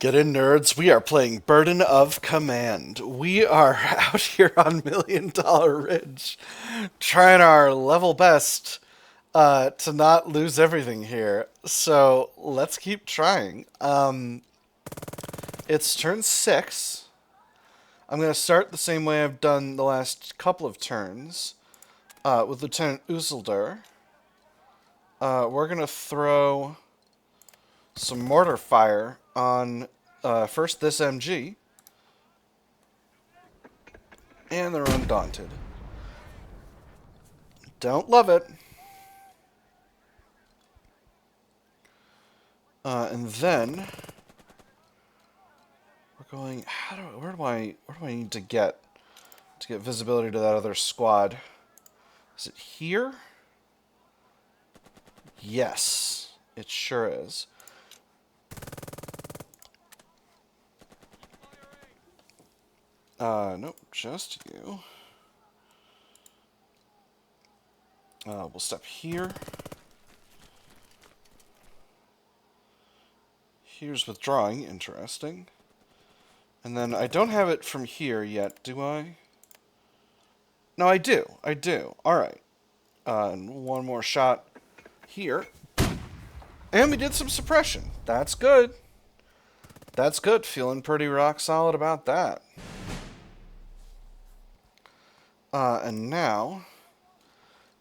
Get in, nerds. We are playing Burden of Command. We are out here on Million Dollar Ridge, trying our level best to not lose everything here. So let's keep trying. It's turn 6. I'm going to start the same way I've done the last couple of turns with Lieutenant Usildur. We're going to throw some mortar fire on first this MG. And they're undaunted. Don't love it. And then we're going. Where do I need to get visibility to that other squad? Is it here? Yes, it sure is. Nope, just you. We'll step here. Here's withdrawing, interesting. And then I don't have it from here yet, do I? No, I do. Alright. And one more shot here. And we did some suppression. That's good. That's good. Feeling pretty rock solid about that. And now,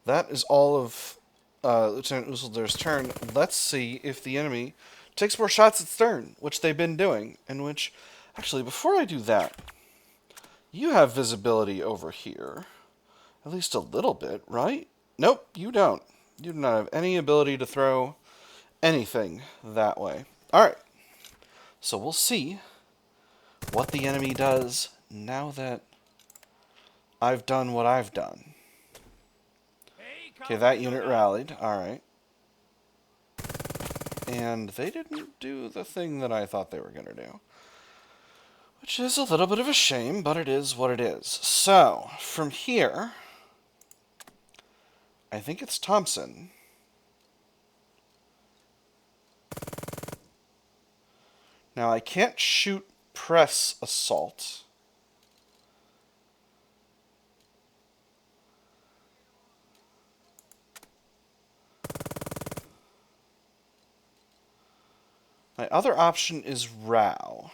that is all of Lieutenant Usildur's turn. Let's see if the enemy takes more shots at stern, which they've been doing, and which... Actually, before I do that, you have visibility over here. At least a little bit, right? Nope, you don't. You do not have any ability to throw anything that way. Alright. So we'll see what the enemy does now that I've done what I've done. Okay, that unit rallied. Alright. And they didn't do the thing that I thought they were going to do. Which is a little bit of a shame, but it is what it is. So, from here, I think it's Thompson. Now, I can't shoot press assault. My other option is Row.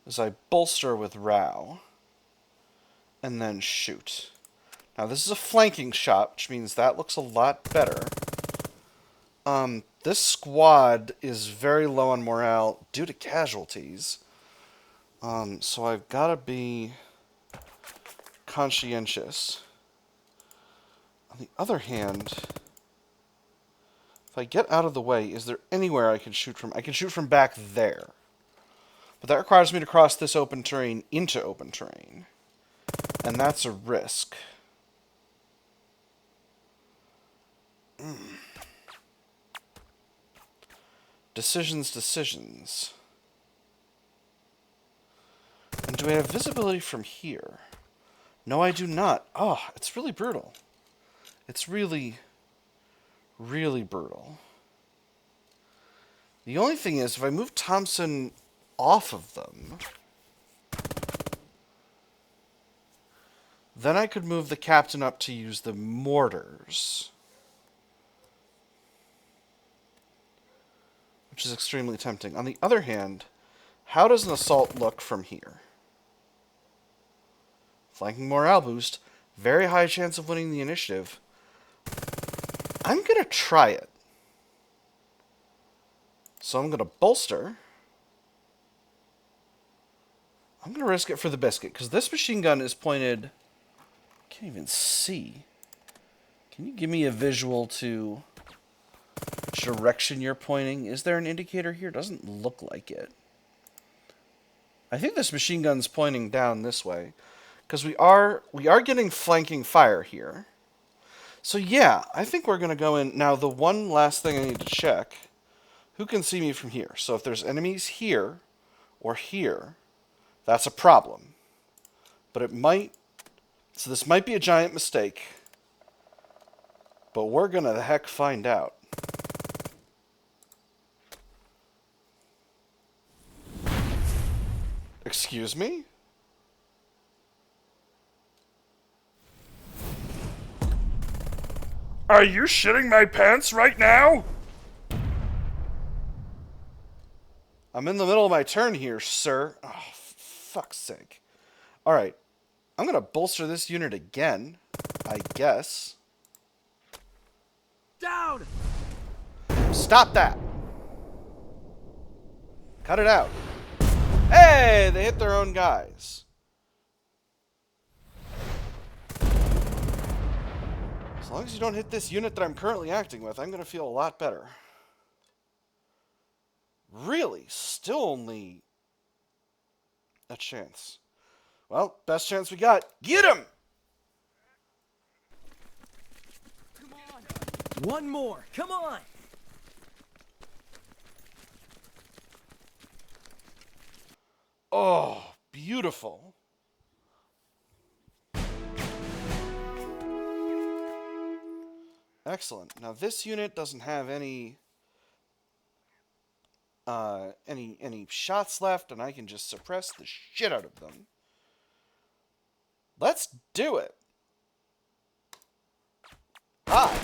As I bolster with Row, and then shoot. Now, this is a flanking shot, which means that looks a lot better. This squad is very low on morale due to casualties. So I've got to be conscientious. On the other hand, if I get out of the way, is there anywhere I can shoot from? I can shoot from back there. But that requires me to cross this open terrain into open terrain. And that's a risk. Decisions. And do I have visibility from here? No, I do not. Oh, it's really brutal. It's really, really brutal. The only thing is, if I move Thompson off of them, then I could move the captain up to use the mortars, which is extremely tempting. On the other hand, how does an assault look from here? Flanking morale boost, very high chance of winning the initiative. I'm going to try it. So I'm going to bolster. I'm going to risk it for the biscuit, because this machine gun is pointed... I can't even see. Can you give me a visual to which direction you're pointing? Is there an indicator here? Doesn't look like it. I think this machine gun's pointing down this way, because we are getting flanking fire here. So yeah, I think we're going to go in... Now, the one last thing I need to check, who can see me from here? So if there's enemies here or here, that's a problem. But it might... So this might be a giant mistake. But we're gonna the heck find out. Excuse me? Are you shitting my pants right now? I'm in the middle of my turn here, sir. Oh, fuck's sake. Alright. I'm gonna bolster this unit again, I guess. Down! Stop that! Cut it out. Hey, they hit their own guys. As long as you don't hit this unit that I'm currently acting with, I'm gonna feel a lot better. Really? Still only a chance. Well, best chance we got. Get him! Come on! One more! Come on! Oh, beautiful. Excellent. Now this unit doesn't have any shots left, and I can just suppress the shit out of them. Let's do it. Hi.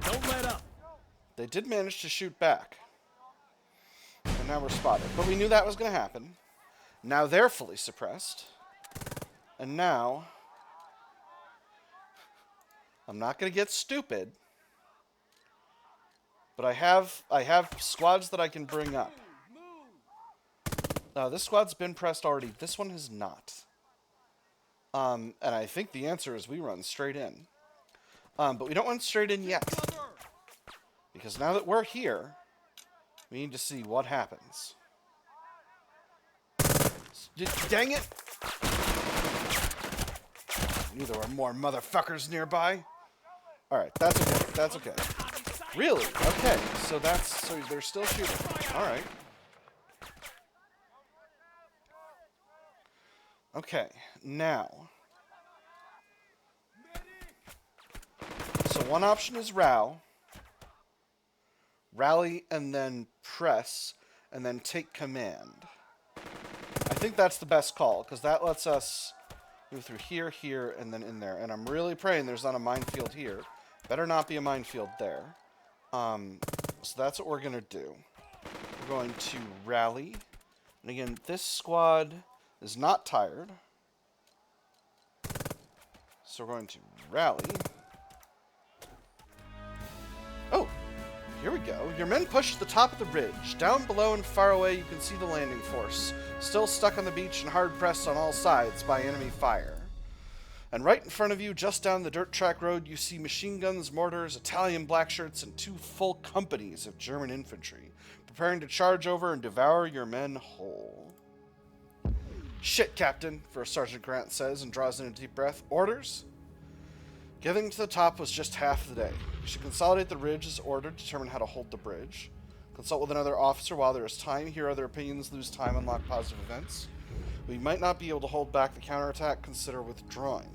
Don't let up! They did manage to shoot back. And now we're spotted. But we knew that was going to happen. Now they're fully suppressed. And now I'm not going to get stupid. But I have squads that I can bring up. Now, this squad's been pressed already. This one has not. And I think the answer is we run straight in. But we don't run straight in yet. Because now that we're here, we need to see what happens. Dang it! I knew there were more motherfuckers nearby. Alright, that's okay. That's okay. Really? Okay, so they're still shooting. Alright. Okay, now. So one option is row. Rally and then press and then take command. I think that's the best call because that lets us move through here, here, and then in there. And I'm really praying there's not a minefield here. Better not be a minefield there. So that's what we're going to do. We're going to rally. And again, this squad is not tired. So we're going to rally. Oh, here we go. Your men push to the top of the ridge. Down below and far away you can see the landing force, still stuck on the beach and hard pressed on all sides by enemy fire. And right in front of you, just down the dirt track road, you see machine guns, mortars, Italian blackshirts, and 2 full companies of German infantry, preparing to charge over and devour your men whole. Shit, Captain, First Sergeant Grant says and draws in a deep breath. Orders? Getting to the top was just half the day. You should consolidate the ridge as ordered, determine how to hold the bridge. Consult with another officer while there is time, hear other opinions, lose time, unlock positive events. We might not be able to hold back the counterattack, consider withdrawing.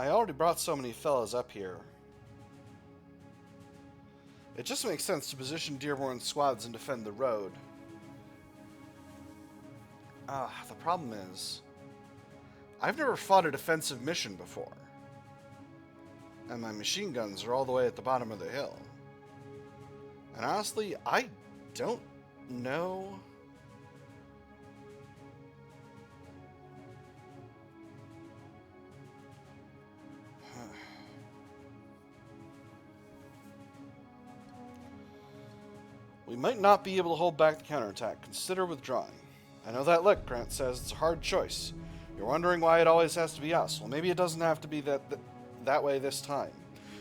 I already brought so many fellas up here. It just makes sense to position Dearborn squads and defend the road. The problem is, I've never fought a defensive mission before. And my machine guns are all the way at the bottom of the hill. And honestly, I don't know. We might not be able to hold back the counterattack. Consider withdrawing. I know that look, Grant says. It's a hard choice. You're wondering why it always has to be us. Well, maybe it doesn't have to be that way this time.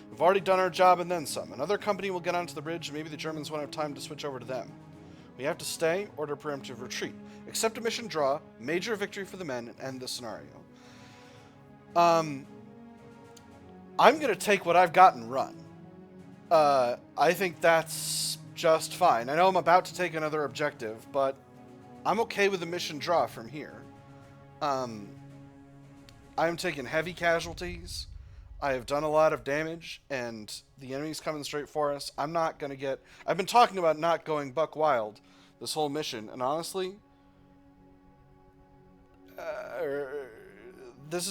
We've already done our job and then some. Another company will get onto the ridge, and maybe the Germans won't have time to switch over to them. We have to stay, order preemptive retreat. Accept a mission draw, major victory for the men, and end the scenario. I'm going to take what I've got and run. I think that's just fine. I know I'm about to take another objective, but I'm okay with the mission draw from here. I'm taking heavy casualties. I have done a lot of damage, and the enemy's coming straight for us. I'm not going to get... I've been talking about not going buck wild this whole mission, and honestly, this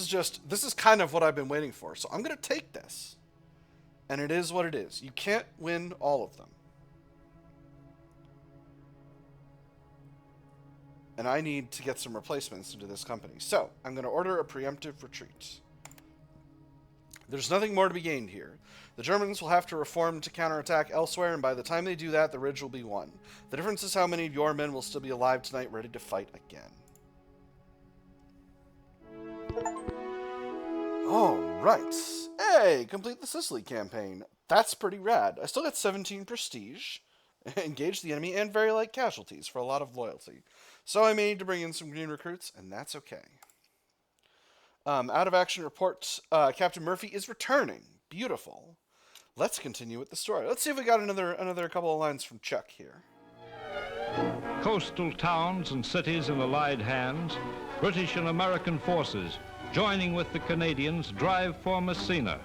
is kind of what I've been waiting for. So I'm going to take this, and it is what it is. You can't win all of them. And I need to get some replacements into this company. So I'm going to order a preemptive retreat. There's nothing more to be gained here. The Germans will have to reform to counterattack elsewhere, and by the time they do that, the ridge will be won. The difference is how many of your men will still be alive tonight, ready to fight again. Alright. Hey, complete the Sicily campaign. That's pretty rad. I still got 17 prestige, engage the enemy, and very light casualties for a lot of loyalty. So I may need to bring in some green recruits, and that's okay. Out of action report, Captain Murphy is returning. Beautiful. Let's continue with the story. Let's see if we got another couple of lines from Chuck here. Coastal towns and cities in Allied hands, British and American forces, joining with the Canadians, drive for Messina.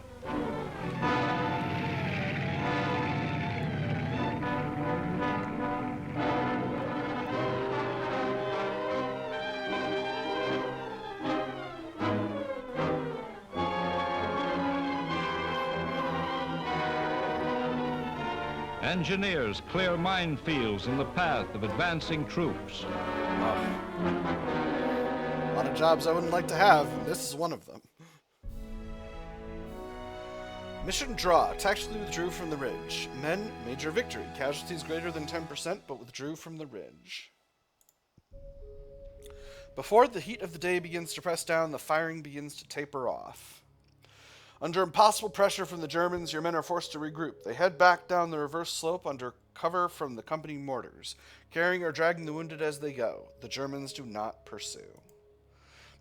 Engineers clear minefields in the path of advancing troops. A lot of jobs I wouldn't like to have, and this is one of them. Mission draw. Tactically withdrew from the ridge. Men, major victory. Casualties greater than 10%, but withdrew from the ridge. Before the heat of the day begins to press down, the firing begins to taper off. Under impossible pressure from the Germans, your men are forced to regroup. They head back down the reverse slope under cover from the company mortars, carrying or dragging the wounded as they go. The Germans do not pursue.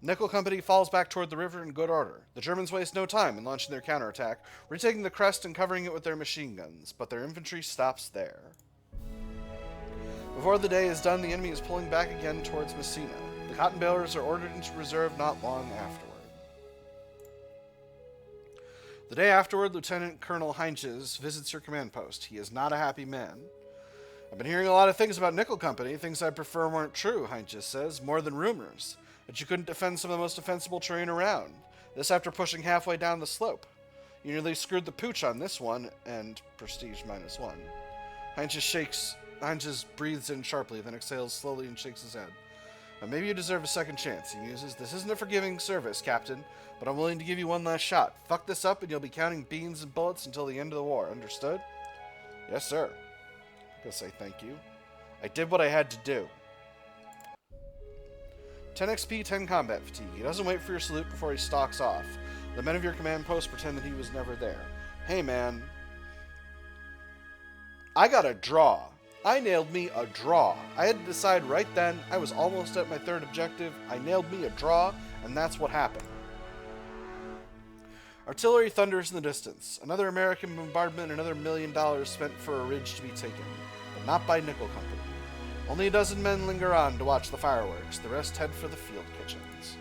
Nickel Company falls back toward the river in good order. The Germans waste no time in launching their counterattack, retaking the crest and covering it with their machine guns, but their infantry stops there. Before the day is done, the enemy is pulling back again towards Messina. The Cottonbalers are ordered into reserve not long afterward. The day afterward, Lieutenant Colonel Heinches visits your command post. He is not a happy man. I've been hearing a lot of things about Nickel Company. Things I prefer weren't true, Heinches says, more than rumors. That you couldn't defend some of the most defensible terrain around. This after pushing halfway down the slope. You nearly screwed the pooch on this one, and prestige -1. Heinches breathes in sharply, then exhales slowly and shakes his head. Maybe you deserve a second chance, he muses. This isn't a forgiving service, Captain, but I'm willing to give you one last shot. Fuck this up and you'll be counting beans and bullets until the end of the war. Understood? Yes, sir. I'm gonna say thank you. I did what I had to do. 10 XP, 10 combat fatigue. He doesn't wait for your salute before he stalks off. The men of your command post pretend that he was never there. Hey, man. I got a draw. I nailed me a draw. I had to decide right then. I was almost at my third objective. I nailed me a draw, and that's what happened. Artillery thunders in the distance. Another American bombardment, another $1 million spent for a ridge to be taken. But not by Nickel Company. Only a dozen men linger on to watch the fireworks. The rest head for the field kitchens.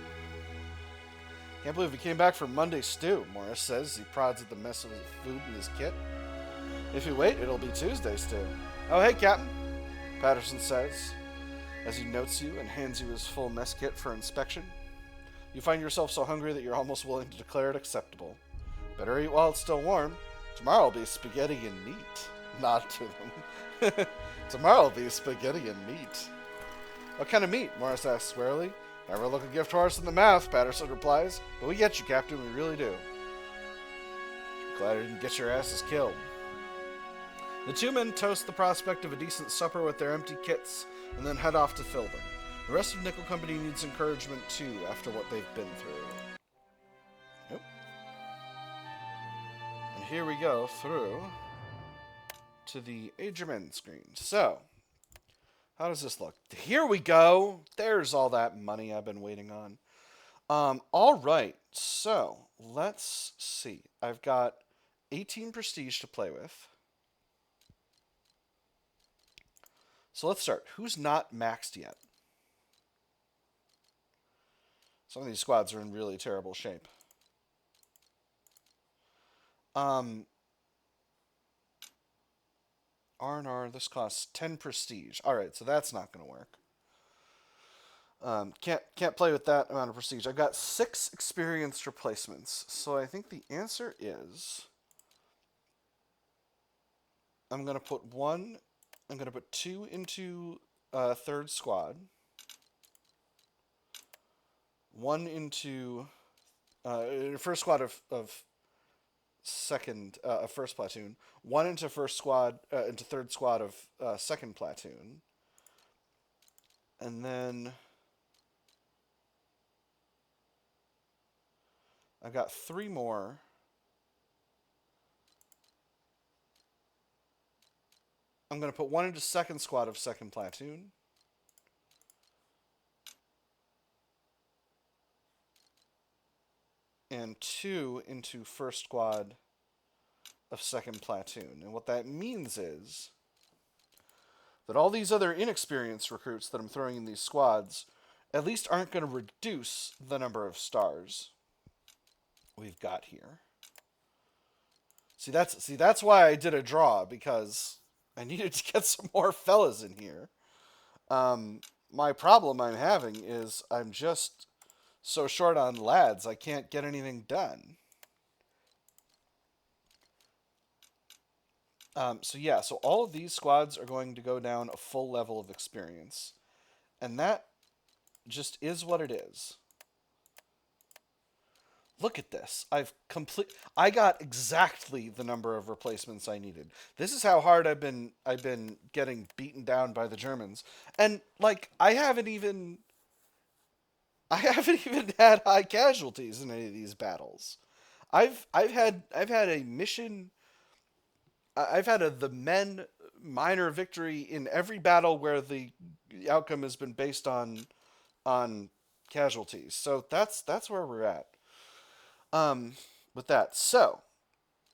Can't believe he came back from Monday stew, Morris says as he prods at the mess of food in his kit. If you wait, it'll be Tuesday stew. Oh, hey, Captain, Patterson says, as he notes you and hands you his full mess kit for inspection. You find yourself so hungry that you're almost willing to declare it acceptable. Better eat while it's still warm. Tomorrow will be spaghetti and meat. Nod to them. Tomorrow will be spaghetti and meat. What kind of meat? Morris asks warily. Never look a gift horse in the mouth, Patterson replies. But we get you, Captain, we really do. Glad I didn't get your asses killed. The two men toast the prospect of a decent supper with their empty kits, and then head off to fill them. The rest of Nickel Company needs encouragement, too, after what they've been through. Nope. And here we go through to the Age of Men screen. So, how does this look? Here we go. There's all that money I've been waiting on. All right. So, let's see. I've got 18 prestige to play with. So let's start. Who's not maxed yet? Some of these squads are in really terrible shape. R&R, this costs 10 prestige. Alright, so that's not going to work. Can't play with that amount of prestige. I've got 6 experienced replacements. So I think the answer is... I'm going to put 2 into third squad. 1 into first squad of first platoon. 1 into first squad into third squad of second platoon. And then I've got 3 more. I'm going to put 1 into second squad of second platoon. And 2 into first squad of second platoon. And what that means is that all these other inexperienced recruits that I'm throwing in these squads at least aren't going to reduce the number of stars we've got here. See, that's why I did a draw, because I needed to get some more fellas in here. My problem I'm having is I'm just so short on lads, I can't get anything done. So all of these squads are going to go down a full level of experience. And that just is what it is. Look at this. I got exactly the number of replacements I needed. This is how hard I've been getting beaten down by the Germans. And like I haven't even had high casualties in any of these battles. I've had a mission. I've had the men minor victory in every battle where the outcome has been based on casualties. So that's where we're at. With that. So,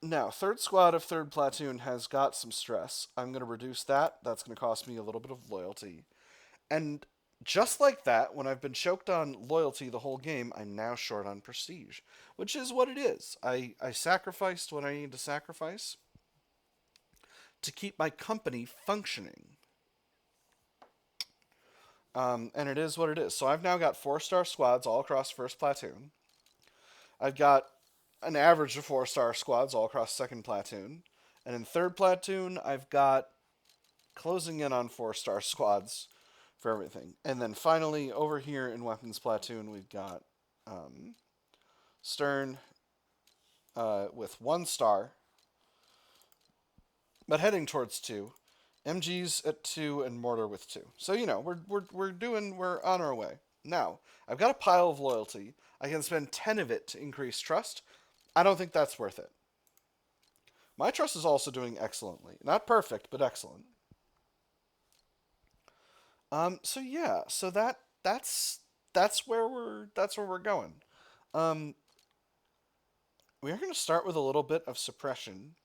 now, third squad of third platoon has got some stress. I'm going to reduce that. That's going to cost me a little bit of loyalty. And just like that, when I've been choked on loyalty the whole game, I'm now short on prestige. Which is what it is. I sacrificed what I need to sacrifice to keep my company functioning. And it is what it is. So I've now got 4-star squads all across first platoon. I've got an average of 4-star squads all across second platoon. And in third platoon, I've got closing in on 4-star squads for everything. And then finally, over here in weapons platoon, we've got Stern with 1 star, but heading towards 2. MGs at 2 and mortar with 2. So, you know, we're on our way. Now, I've got a pile of loyalty. I can spend 10 of it to increase trust. I don't think that's worth it. My trust is also doing excellently. Not perfect, but excellent. So yeah, so that's where we're going. We are going to start with a little bit of suppression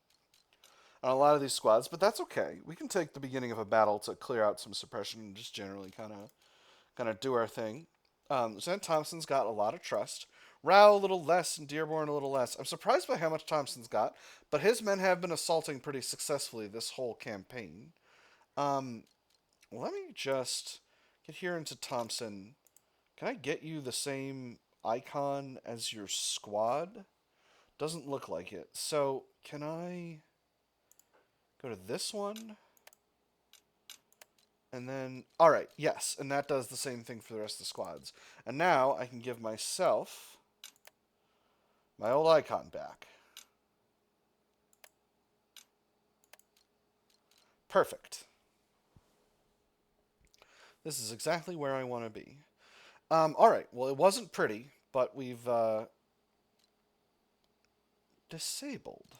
on a lot of these squads, but that's okay. We can take the beginning of a battle to clear out some suppression and just generally kind of do our thing. Lieutenant Thompson's got a lot of trust. Rao a little less, and Dearborn a little less. I'm surprised by how much Thompson's got, but his men have been assaulting pretty successfully this whole campaign. Let me just get here into Thompson. Can I get you the same icon as your squad? Doesn't look like it. So, can I go to this one? And then, alright, yes, and that does the same thing for the rest of the squads. And now I can give myself my old icon back. Perfect. This is exactly where I want to be. Alright, well, it wasn't pretty, but we've disabled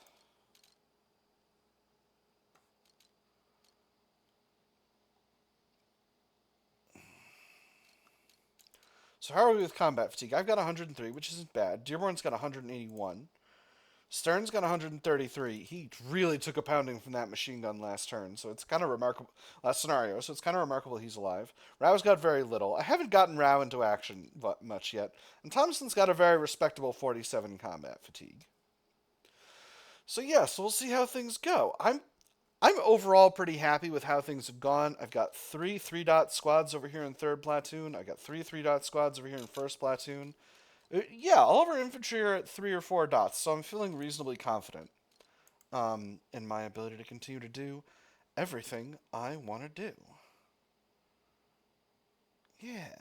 So how are we with combat fatigue? I've got 103, which isn't bad. Dearborn's got 181. Stern's got 133. He really took a pounding from that machine gun last turn, so it's kind of remarkable. Last scenario, so it's kind of remarkable he's alive. Rao's got very little. I haven't gotten Rao into action much yet, and Thompson's got a very respectable 47 combat fatigue. So yeah, so we'll see how things go. I'm overall pretty happy with how things have gone. I've got 3 3-dot squads over here in 3rd platoon. I've got 3 3-dot squads over here in 1st platoon. Yeah, all of our infantry are at 3 or 4 dots, so I'm feeling reasonably confident in my ability to continue to do everything I want to do. Yeah.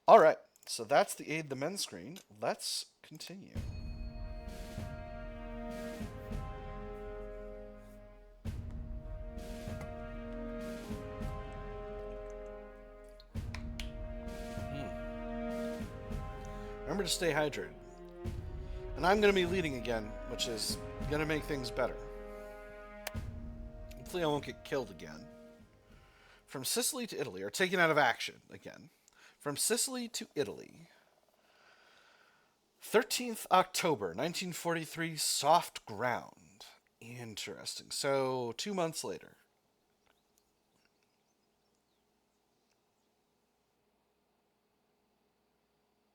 All right, so that's the Aid the Men screen. Let's continue. Remember to stay hydrated. And I'm going to be leading again, which is going to make things better. Hopefully I won't get killed again. From Sicily to Italy, or taken out of action again. From Sicily to Italy. 13th October, 1943, soft ground. Interesting. So, 2 months later.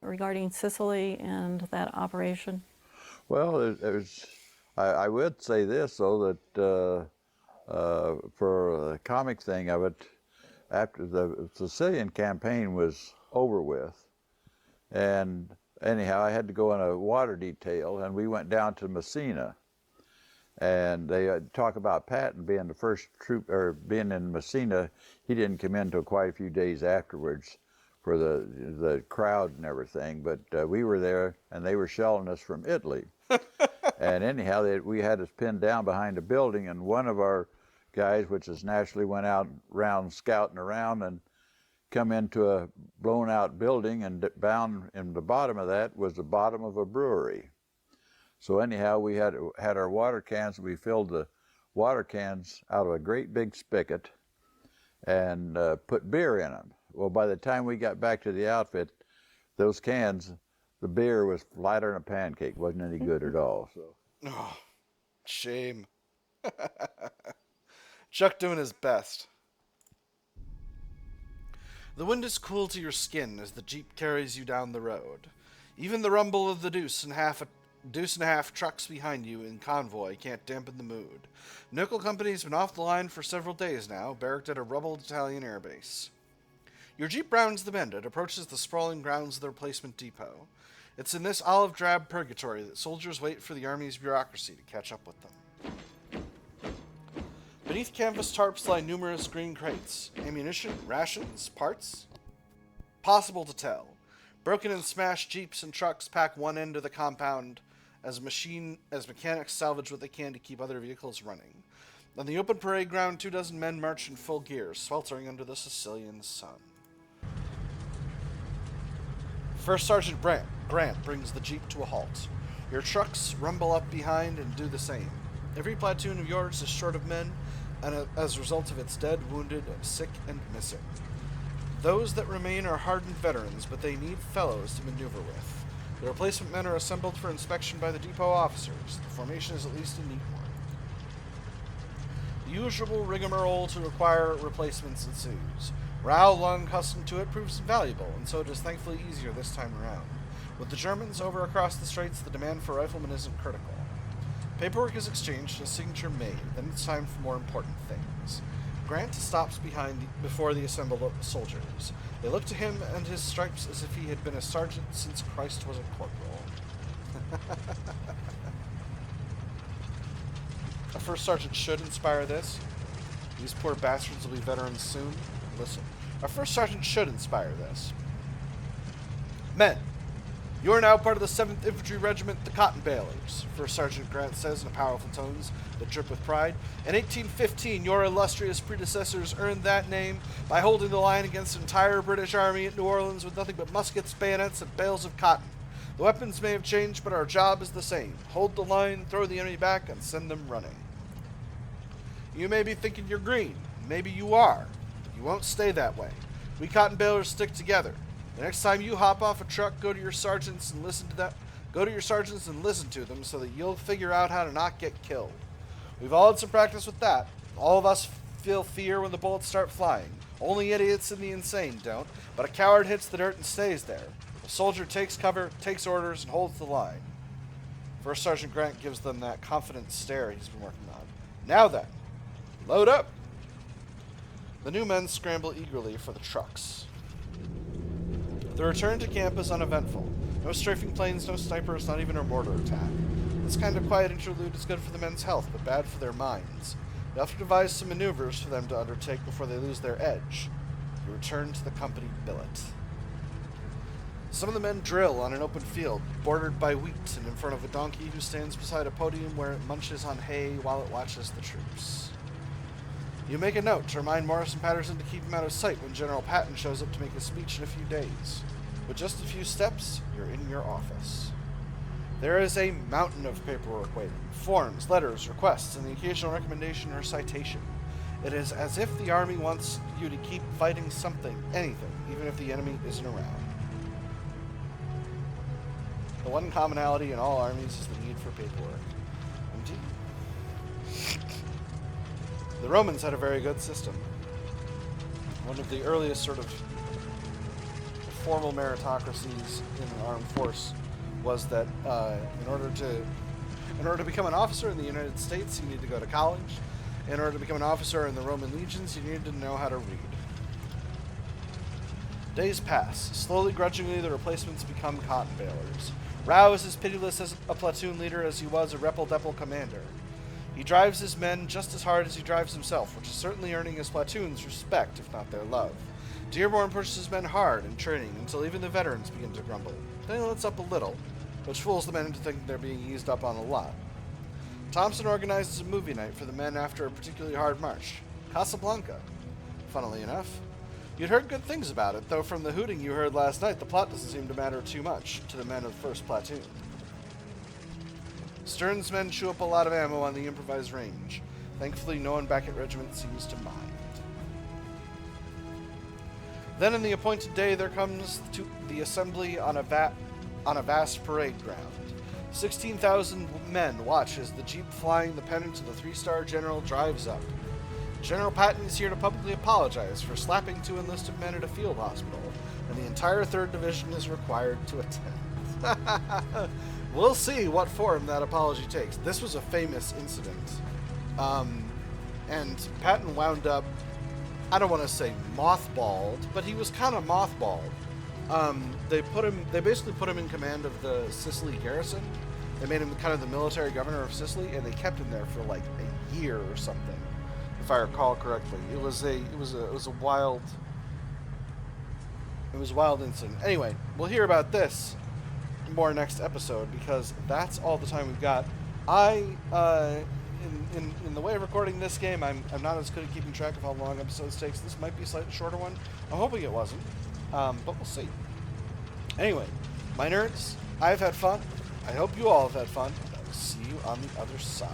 Regarding Sicily and that operation? Well, I would say this, though, that for the comic thing of it, after the Sicilian campaign was over with, and anyhow, I had to go on a water detail, and we went down to Messina. And they talk about Patton being the first troop, or being in Messina. He didn't come in until quite a few days afterwards for the crowd and everything, but we were there, and they were shelling us from Italy. And anyhow, we had us pinned down behind a building, and one of our guys, which is naturally went out around scouting around and come into a blown-out building, and down in the bottom of that was the bottom of a brewery. So anyhow, we had our water cans, and we filled the water cans out of a great big spigot and put beer in them. Well, by the time we got back to the outfit, those cans, the beer was flatter than a pancake. Wasn't any good at all. So. Oh, shame. Chuck doing his best. The wind is cool to your skin as the Jeep carries you down the road. Even the rumble of the deuce and a half trucks behind you in convoy can't dampen the mood. Nickel Company's been off the line for several days now, barracked at a rubbled Italian airbase. Your Jeep rounds the bend. It approaches the sprawling grounds of the replacement depot. It's in this olive-drab purgatory that soldiers wait for the Army's bureaucracy to catch up with them. Beneath canvas tarps lie numerous green crates. Ammunition, rations, parts? Possible to tell. Broken and smashed Jeeps and trucks pack one end of the compound as mechanics salvage what they can to keep other vehicles running. On the open parade ground, 24 men march in full gear, sweltering under the Sicilian sun. First Sergeant Grant brings the Jeep to a halt. Your trucks rumble up behind and do the same. Every platoon of yours is short of men, and as a result of its dead, wounded, sick, and missing. Those that remain are hardened veterans, but they need fellows to maneuver with. The replacement men are assembled for inspection by the depot officers. The formation is at least a neat one. The usual rigmarole to require replacements ensues. Rao, long accustomed to it, proves invaluable, and so it is thankfully easier this time around. With the Germans over across the straits, the demand for riflemen isn't critical. Paperwork is exchanged and a signature made, then it's time for more important things. Grant stops before the assembled soldiers. They look to him and his stripes as if he had been a sergeant since Christ was a corporal. A first sergeant should inspire this. These poor bastards will be veterans soon. Listen, a first sergeant should inspire this. Men, you are now part of the 7th Infantry Regiment, the Cottonbalers, First Sergeant Grant says in powerful tones that drip with pride. In 1815, your illustrious predecessors earned that name by holding the line against the entire British Army at New Orleans with nothing but muskets, bayonets, and bales of cotton. The weapons may have changed, but our job is the same. Hold the line, throw the enemy back, and send them running. You may be thinking you're green. Maybe you are. But you won't stay that way. We Cottonbalers stick together. The next time you hop off a truck, go to your sergeants and listen to that. Go to your sergeants and listen to them so that you'll figure out how to not get killed. We've all had some practice with that. All of us feel fear when the bullets start flying. Only idiots and the insane don't, but a coward hits the dirt and stays there. A soldier takes cover, takes orders, and holds the line. First Sergeant Grant gives them that confident stare he's been working on. Now then, load up! The new men scramble eagerly for the trucks. The return to camp is uneventful. No strafing planes, no snipers, not even a mortar attack. This kind of quiet interlude is good for the men's health, but bad for their minds. You have to devise some maneuvers for them to undertake before they lose their edge. You return to the company billet. Some of the men drill on an open field, bordered by wheat, and in front of a donkey who stands beside a podium where it munches on hay while it watches the troops. You make a note to remind Morris and Patterson to keep him out of sight when General Patton shows up to make a speech in a few days. With just a few steps, you're in your office. There is a mountain of paperwork waiting. Forms, letters, requests, and the occasional recommendation or citation. It is as if the Army wants you to keep fighting something, anything, even if the enemy isn't around. The one commonality in all armies is the need for paperwork. Indeed. The Romans had a very good system. One of the earliest sort of formal meritocracies in the armed force was that in order to become an officer in the United States, you need to go to college. In order to become an officer in the Roman legions, you needed to know how to read. Days pass. Slowly, grudgingly, the replacements become Cottonbalers. Rao is as pitiless as a platoon leader as he was a Repel-Deppel commander. He drives his men just as hard as he drives himself, which is certainly earning his platoon's respect, if not their love. Dearborn pushes his men hard in training until even the veterans begin to grumble. Then he lets up a little, which fools the men into thinking they're being eased up on a lot. Thompson organizes a movie night for the men after a particularly hard march. Casablanca. Funnily enough. You'd heard good things about it, though from the hooting you heard last night, the plot doesn't seem to matter too much to the men of 1st Platoon. Stern's men chew up a lot of ammo on the improvised range. Thankfully, no one back at Regiment seems to mind. Then, in the appointed day, there comes the assembly on a vast parade ground. 16,000 men watch as the jeep flying the pennant to the 3-star general drives up. General Patton is here to publicly apologize for slapping 2 enlisted men at a field hospital, and the entire 3rd Division is required to attend. We'll see what form that apology takes. This was a famous incident. And Patton wound up, I don't want to say mothballed, but he was kind of mothballed. They basically put him in command of the Sicily garrison. They made him kind of the military governor of Sicily, and they kept him there for like a year or something, if I recall correctly. It was a wild incident. Anyway, we'll hear about this more next episode, because that's all the time we've got. In the way of recording this game, I'm not as good at keeping track of how long episodes takes. This might be a slightly shorter one. I'm hoping it wasn't, but we'll see. Anyway, my nerds, I've had fun. I hope you all have had fun, and I will see you on the other side.